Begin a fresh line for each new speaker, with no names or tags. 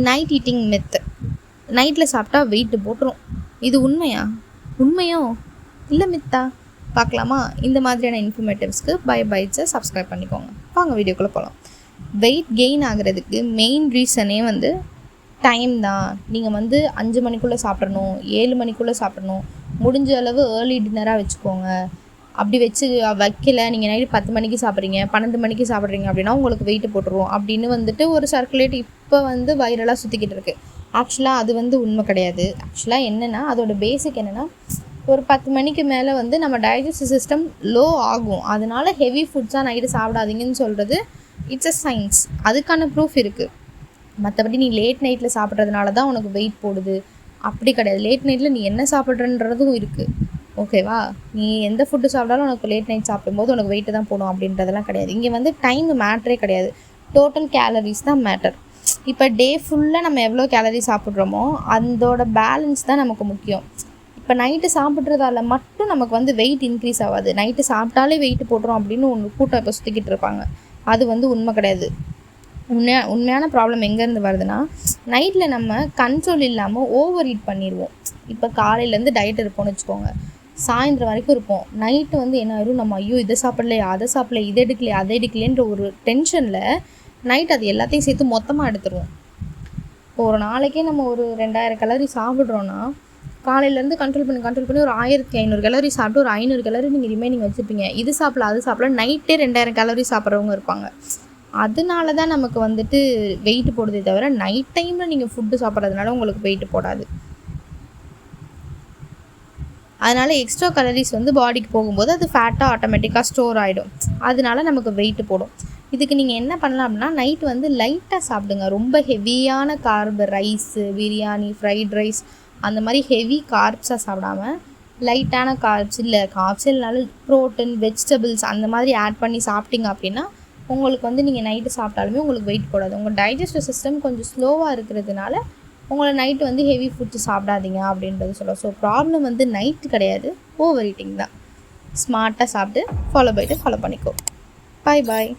Night eating மெத்து. நைட்டில் சாப்பிட்டா வெயிட்டு போட்டுரும். இது உண்மையோ இல்லை மித்தா? பார்க்கலாமா? இந்த மாதிரியான இன்ஃபர்மேட்டிவ்ஸ்க்கு பைட்ஸை சப்ஸ்கிரைப் பண்ணிக்கோங்க. வாங்க வீடியோக்குள்ளே போகலாம். வெயிட் கெயின் ஆகிறதுக்கு மெயின் ரீசனே டைம் தான். நீங்கள் 5 மணிக்குள்ளே சாப்பிட்றணும், 7 மணிக்குள்ளே சாப்பிட்றணும். முடிஞ்ச அளவு ஏர்லி டின்னராக வச்சுக்கோங்க. அப்படி வைக்கல, நீங்கள் நைட்டு 10 மணிக்கு சாப்பிட்றீங்க, 12 மணிக்கு சாப்பிட்றீங்க அப்படின்னா உங்களுக்கு வெயிட்டு போட்டுருவோம் அப்படின்னு ஒரு சர்க்குலேட் இப்போ வைரலாக சுற்றிக்கிட்டு இருக்குது. ஆக்சுவலாக அது உண்மை கிடையாது. ஆக்சுவலாக என்னென்னா, அதோட பேசிக் என்னென்னா, ஒரு 10 மணிக்கு மேலே நம்ம டைஜஸ்டிவ் சிஸ்டம் லோ ஆகும். அதனால ஹெவி ஃபுட்ஸாக நைட்டு சாப்பிடாதீங்கன்னு சொல்கிறது இட்ஸ் அ சயின்ஸ். அதுக்கான ப்ரூஃப் இருக்குது. மற்றபடி நீ லேட் நைட்டில் சாப்பிட்றதுனால தான் உனக்கு வெயிட் போடுது அப்படி கிடையாது. லேட் நைட்டில் நீ என்ன சாப்பிட்றன்றதும் இருக்குது. ஓகேவா? நீ எந்த ஃபுட்டு சாப்பிட்டாலும் உனக்கு லேட் நைட் சாப்பிடும்போது உனக்கு வெயிட்டு தான் போடும் அப்படின்றதெல்லாம் கிடையாது. இங்கே டைம் மேட்டரே கிடையாது. டோட்டல் கேலரிஸ் தான் மேட்டர். இப்போ டே ஃபுல்லாக நம்ம எவ்வளோ கேலரி சாப்பிட்றோமோ அதோட பேலன்ஸ் தான் நமக்கு முக்கியம். இப்போ நைட்டு சாப்பிட்றதால மட்டும் நமக்கு வெயிட் இன்க்ரீஸ் ஆகாது. நைட்டு சாப்பிட்டாலே வெயிட் போட்டுரும் அப்படின்னு ஒன்று கூட்டம் இப்போ சுற்றிக்கிட்டு இருப்பாங்க. அது உண்மை கிடையாது. உண்மையான ப்ராப்ளம் எங்கேருந்து வருதுன்னா, நைட்டில் நம்ம கண்ட்ரோல் இல்லாமல் ஓவர் ஈட் பண்ணிடுவோம். இப்போ காலையிலேருந்து டயட் இருப்போம்னு வச்சுக்கோங்க, சாயந்தரம் வரைக்கும் இருப்போம். நைட்டு என்ன ஆயிரும், நம்ம ஐயோ இதை சாப்பிடலையா, அதை சாப்பிடல, இதை எடுக்கலையா, அதை எடுக்கலைன்ற ஒரு டென்ஷனில் நைட் அது எல்லாத்தையும் சேர்த்து மொத்தமாக எடுத்துருவோம். இப்போ ஒரு நாளைக்கே நம்ம ஒரு 2000 கலோரி சாப்பிட்றோன்னா, காலையிலேருந்து கண்ட்ரோல் பண்ணி ஒரு 1500 கலோரி சாப்பிட்டு ஒரு 500 கலோரி நீங்கள் ரிமைனிங் வச்சுருப்பீங்க. இது சாப்பிடல, அது சாப்பிடல, நைட்டே 2000 கலோரி சாப்பிட்றவங்க இருப்பாங்க. அதனால தான் நமக்கு வெயிட் போடுதே தவிர, நைட் டைமில் நீங்கள் ஃபுட்டு சாப்பிட்றதுனால உங்களுக்கு வெயிட் போடாது. அதனால் எக்ஸ்ட்ரா கலரிஸ் பாடிக்கு போகும்போது அது ஃபேட்டாக ஆட்டோமேட்டிக்காக ஸ்டோர் ஆகிடும். அதனால நமக்கு வெயிட்டு போடும். இதுக்கு நீங்கள் என்ன பண்ணலாம் அப்படின்னா, நைட்டு லைட்டாக சாப்பிடுங்க. ரொம்ப ஹெவியான கார்பு, ரைஸு, பிரியாணி, ஃப்ரைட் ரைஸ் அந்த மாதிரி ஹெவி கார்ப்ஸாக சாப்பிடாமல் லைட்டான கார்ப்ஸ், இல்லை கார்ப்ஸே இல்லைனாலும் ப்ரோட்டீன், வெஜிடபிள்ஸ் அந்த மாதிரி ஆட் பண்ணி சாப்பிட்டீங்க அப்படின்னா உங்களுக்கு நீங்கள் நைட்டு சாப்பிட்டாலுமே உங்களுக்கு வெயிட் போடாது. உங்கள் டைஜஸ்டிவ் சிஸ்டம் கொஞ்சம் ஸ்லோவாக இருக்கிறதுனால உங்களை நைட்டு ஹெவி ஃபுட்ஸ் சாப்பிடாதீங்க அப்படின்றது சொல்லுவோம். ஸோ ப்ராப்ளம் நைட்டு கிடையாது, ஓவர் ஈட்டிங் தான். ஸ்மார்ட்டாக சாப்பிட்டு ஃபாலோ பண்ணிக்கோ. பாய்.